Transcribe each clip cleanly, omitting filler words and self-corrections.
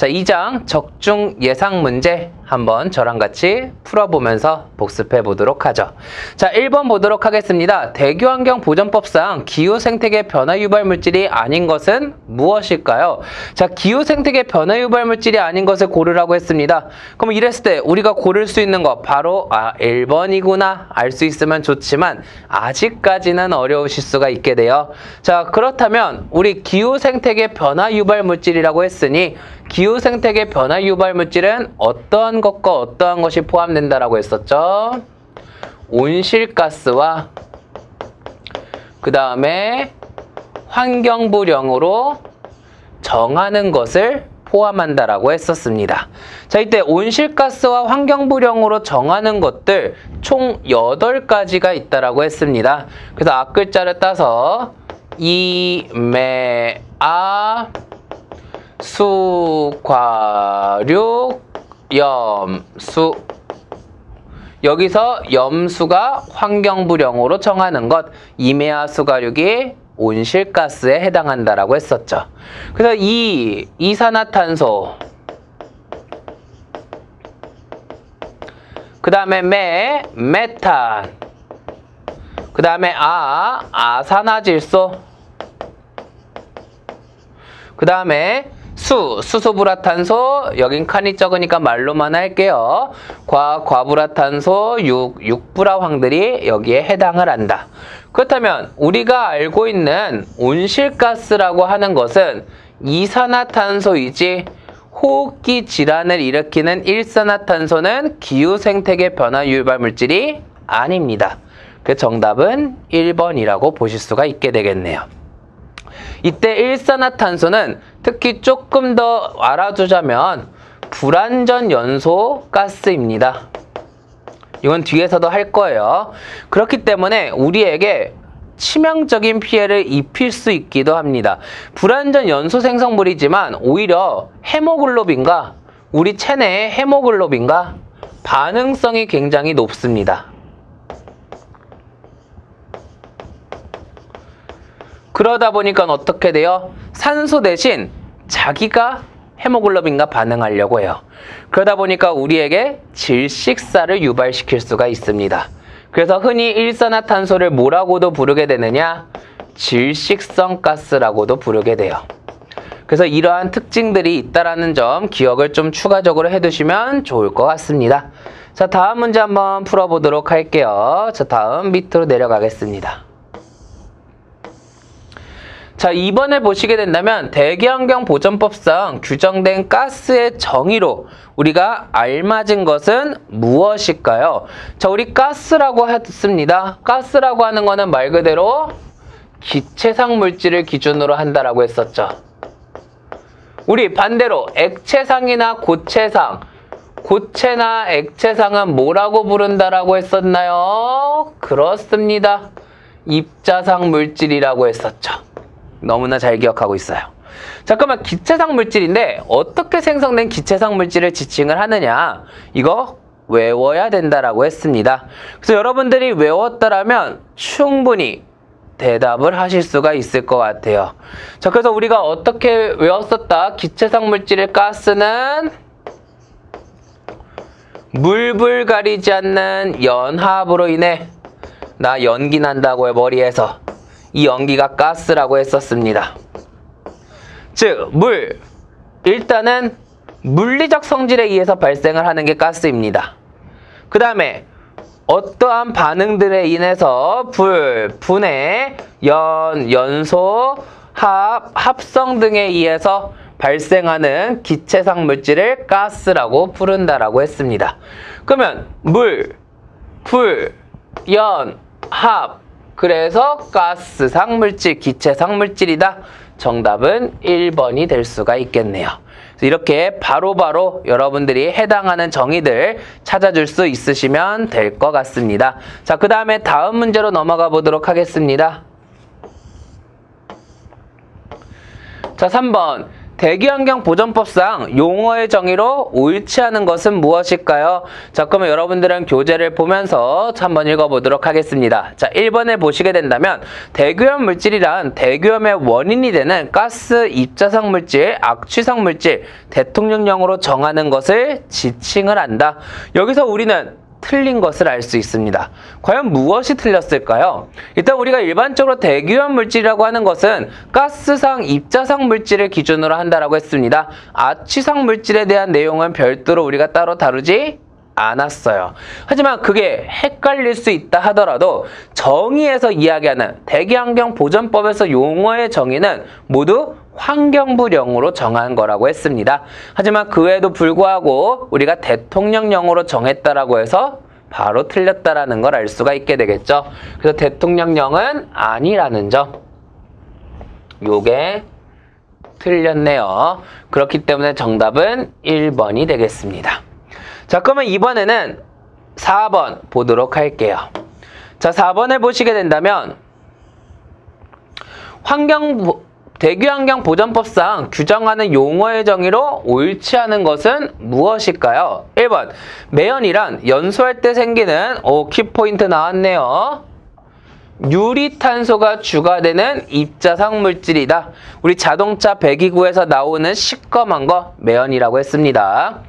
자, 2장 적중 예상 문제 한번 저랑 같이 풀어보면서 복습해 보도록 하죠. 자, 1번 보도록 하겠습니다. 대기환경 보전법상 기후 생태계 변화 유발 물질이 아닌 것은 무엇일까요? 자, 기후 생태계 변화 유발 물질이 아닌 것을 고르라고 했습니다. 그럼 이랬을 때 우리가 고를 수 있는 거 바로 1번이구나 알 수 있으면 좋지만 아직까지는 어려우실 수가 있게 돼요. 자, 그렇다면 우리 기후 생태계 변화 유발 물질이라고 했으니 기후 생태계 변화 유발 물질은 어떠한 것과 어떠한 것이 포함된다라고 했었죠? 온실가스와 그 다음에 환경부령으로 정하는 것을 포함한다라고 했었습니다. 자, 이때 온실가스와 환경부령으로 정하는 것들 총 8가지가 있다라고 했습니다. 그래서 앞글자를 따서 이매아 수과륙 염수, 여기서 염수가 환경부령으로 정하는 것, 이매아 수과륙이 온실가스에 해당한다라고 했었죠. 그래서 이산화탄소, 그 다음에 메탄, 그 다음에 아산화질소, 그 다음에 수소불화탄소, 여긴 칸이 적으니까 말로만 할게요. 과불화탄소, 육불화황들이 여기에 해당을 한다. 그렇다면 우리가 알고 있는 온실가스라고 하는 것은 이산화탄소이지 호흡기 질환을 일으키는 일산화탄소는 기후생태계 변화 유발 물질이 아닙니다. 그 정답은 1번이라고 보실 수가 있게 되겠네요. 이때 일산화탄소는 특히 조금 더 알아두자면 불완전 연소 가스입니다. 이건 뒤에서도 할 거예요. 그렇기 때문에 우리에게 치명적인 피해를 입힐 수 있기도 합니다. 불완전 연소 생성물이지만 오히려 헤모글로빈과 우리 체내의 헤모글로빈과 반응성이 굉장히 높습니다. 그러다 보니까 어떻게 돼요? 산소 대신 자기가 헤모글로빈과 반응하려고 해요. 그러다 보니까 우리에게 질식사를 유발시킬 수가 있습니다. 그래서 흔히 일산화탄소를 뭐라고도 부르게 되느냐? 질식성 가스라고도 부르게 돼요. 그래서 이러한 특징들이 있다는 점 기억을 좀 추가적으로 해두시면 좋을 것 같습니다. 자, 다음 문제 한번 풀어보도록 할게요. 자, 다음 밑으로 내려가겠습니다. 자, 2번을 보시게 된다면 대기환경보전법상 규정된 가스의 정의로 우리가 알맞은 것은 무엇일까요? 자, 우리 가스라고 했습니다. 가스라고 하는 거는 말 그대로 기체상 물질을 기준으로 한다라고 했었죠. 우리 반대로 액체상이나 고체상, 고체나 액체상은 뭐라고 부른다라고 했었나요? 그렇습니다. 입자상 물질이라고 했었죠. 너무나 잘 기억하고 있어요. 잠깐만, 기체상 물질인데 어떻게 생성된 기체상 물질을 지칭을 하느냐? 이거 외워야 된다라고 했습니다. 그래서 여러분들이 외웠더라면 충분히 대답을 하실 수가 있을 것 같아요. 자, 그래서 우리가 어떻게 외웠었다? 기체상 물질의 가스는 물불 가리지 않는 연합으로 인해, 나 연기 난다고요, 머리에서. 이 연기가 가스라고 했었습니다. 즉, 일단은 물리적 성질에 의해서 발생을 하는 게 가스입니다. 그 다음에 어떠한 반응들에 인해서 분해, 연소, 합성 등에 의해서 발생하는 기체상 물질을 가스라고 부른다라고 했습니다. 그러면 합, 그래서 가스상 물질, 기체상 물질이다. 정답은 1번이 될 수가 있겠네요. 이렇게 바로바로 여러분들이 해당하는 정의들 찾아줄 수 있으시면 될 것 같습니다. 자, 그 다음에 다음 문제로 넘어가 보도록 하겠습니다. 자, 3번. 대기환경 보전법상 용어의 정의로 옳지 않은 것은 무엇일까요? 자, 그러면 여러분들은 교재를 보면서 한번 읽어보도록 하겠습니다. 자, 1번을 보시게 된다면 대기오염 물질이란 대기오염의 원인이 되는 가스, 입자성 물질, 악취성 물질, 대통령령으로 정하는 것을 지칭을 한다. 여기서 우리는 틀린 것을 알 수 있습니다. 과연 무엇이 틀렸을까요? 일단 우리가 일반적으로 대기오염 물질이라고 하는 것은 가스상, 입자상 물질을 기준으로 한다라고 했습니다. 악취상 물질에 대한 내용은 별도로 우리가 따로 다루지 않았어요. 하지만 그게 헷갈릴 수 있다 하더라도 정의에서 이야기하는 대기환경보전법에서 용어의 정의는 모두 환경부령으로 정한 거라고 했습니다. 하지만 그 외에도 불구하고 우리가 대통령령으로 정했다라고 해서 바로 틀렸다라는 걸 알 수가 있게 되겠죠. 그래서 대통령령은 아니라는 점. 요게 틀렸네요. 그렇기 때문에 정답은 1번이 되겠습니다. 자, 그러면 이번에는 4번 보도록 할게요. 자, 4번을 보시게 된다면 대기환경보전법상 규정하는 용어의 정의로 옳지 않은 것은 무엇일까요? 1번, 매연이란 연소할 때 생기는 키포인트 나왔네요. 유리탄소가 주가 되는 입자상 물질이다. 우리 자동차 배기구에서 나오는 시꺼먼 거 매연이라고 했습니다.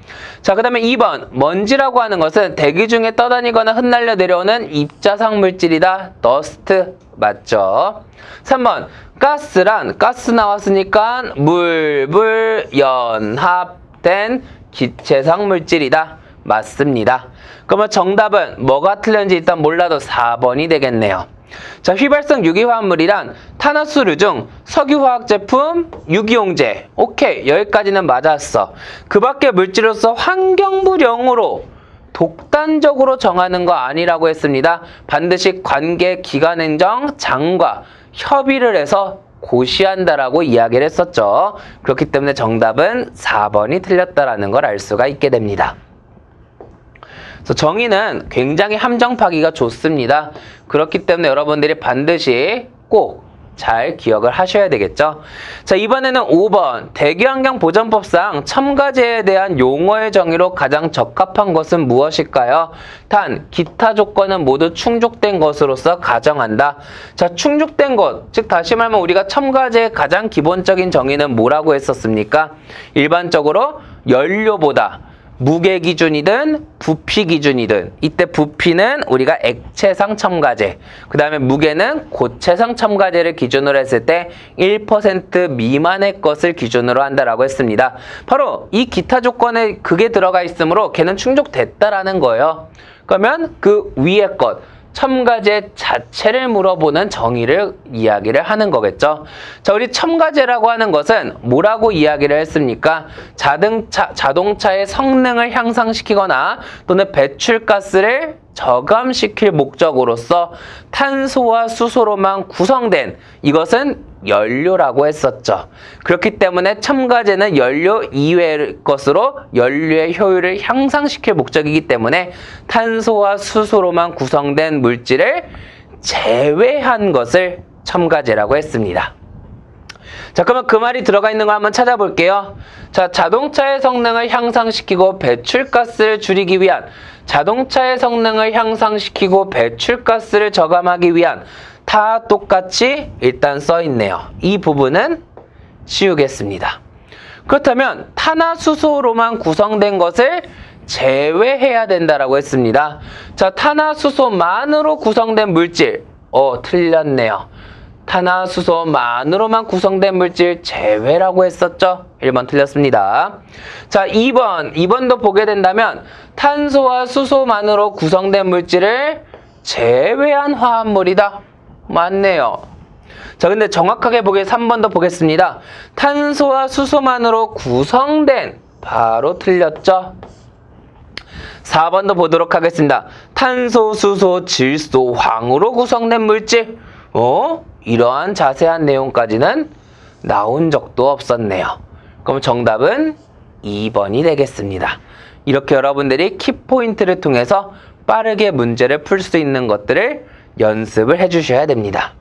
자, 그 다음에 2번, 먼지라고 하는 것은 대기 중에 떠다니거나 흩날려 내려오는 입자상 물질이다. 더스트 맞죠? 3번, 가스란 가스 나왔으니까 연합된 기체상 물질이다. 맞습니다. 그러면 정답은 뭐가 틀렸는지 일단 몰라도 4번이 되겠네요. 자, 휘발성 유기화합물이란 탄화수류 중 석유화학 제품, 유기용제. 오케이, 여기까지는 맞았어. 그 밖에 물질로서 환경부령으로 독단적으로 정하는 거 아니라고 했습니다. 반드시 관계 기관행정 장과 협의를 해서 고시한다라고 이야기를 했었죠. 그렇기 때문에 정답은 4번이 틀렸다라는 걸 알 수가 있게 됩니다. 그래서 정의는 굉장히 함정파기가 좋습니다. 그렇기 때문에 여러분들이 반드시 꼭 잘 기억을 하셔야 되겠죠. 자, 이번에는 5번, 대기환경보전법상 첨가제에 대한 용어의 정의로 가장 적합한 것은 무엇일까요? 단, 기타 조건은 모두 충족된 것으로서 가정한다. 자, 충족된 것, 즉 다시 말하면 우리가 첨가제의 가장 기본적인 정의는 뭐라고 했었습니까? 일반적으로 연료보다 무게 기준이든 부피 기준이든, 이때 부피는 우리가 액체상 첨가제, 그 다음에 무게는 고체상 첨가제를 기준으로 했을 때 1% 미만의 것을 기준으로 한다라고 했습니다. 바로 이 기타 조건에 그게 들어가 있으므로 걔는 충족됐다라는 거예요. 그러면 그 위의 것, 첨가제 자체를 물어보는 정의를 이야기를 하는 거겠죠. 자, 우리 첨가제라고 하는 것은 뭐라고 이야기를 했습니까? 자동차의 성능을 향상시키거나 또는 배출가스를 저감시킬 목적으로서 탄소와 수소로만 구성된 이것은 연료라고 했었죠. 그렇기 때문에 첨가제는 연료 이외의 것으로 연료의 효율을 향상시킬 목적이기 때문에 탄소와 수소로만 구성된 물질을 제외한 것을 첨가제라고 했습니다. 자, 그러면 그 말이 들어가 있는 거 한번 찾아볼게요. 자, 자동차의 성능을 향상시키고 배출가스를 줄이기 위한, 자동차의 성능을 향상시키고 배출가스를 저감하기 위한, 다 똑같이 일단 써있네요. 이 부분은 지우겠습니다. 그렇다면 탄화수소로만 구성된 것을 제외해야 된다라고 했습니다. 자, 탄화수소만으로 구성된 물질, 틀렸네요. 탄화수소만으로만 구성된 물질 제외라고 했었죠? 1번 틀렸습니다. 자, 2번도 보게 된다면 탄소와 수소만으로 구성된 물질을 제외한 화합물이다. 맞네요. 자, 근데 정확하게 보게 3번도 보겠습니다. 탄소와 수소만으로 구성된, 바로 틀렸죠? 4번도 보도록 하겠습니다. 탄소, 수소, 질소, 황으로 구성된 물질. 이러한 자세한 내용까지는 나온 적도 없었네요. 그럼 정답은 2번이 되겠습니다. 이렇게 여러분들이 키포인트를 통해서 빠르게 문제를 풀 수 있는 것들을 연습을 해주셔야 됩니다.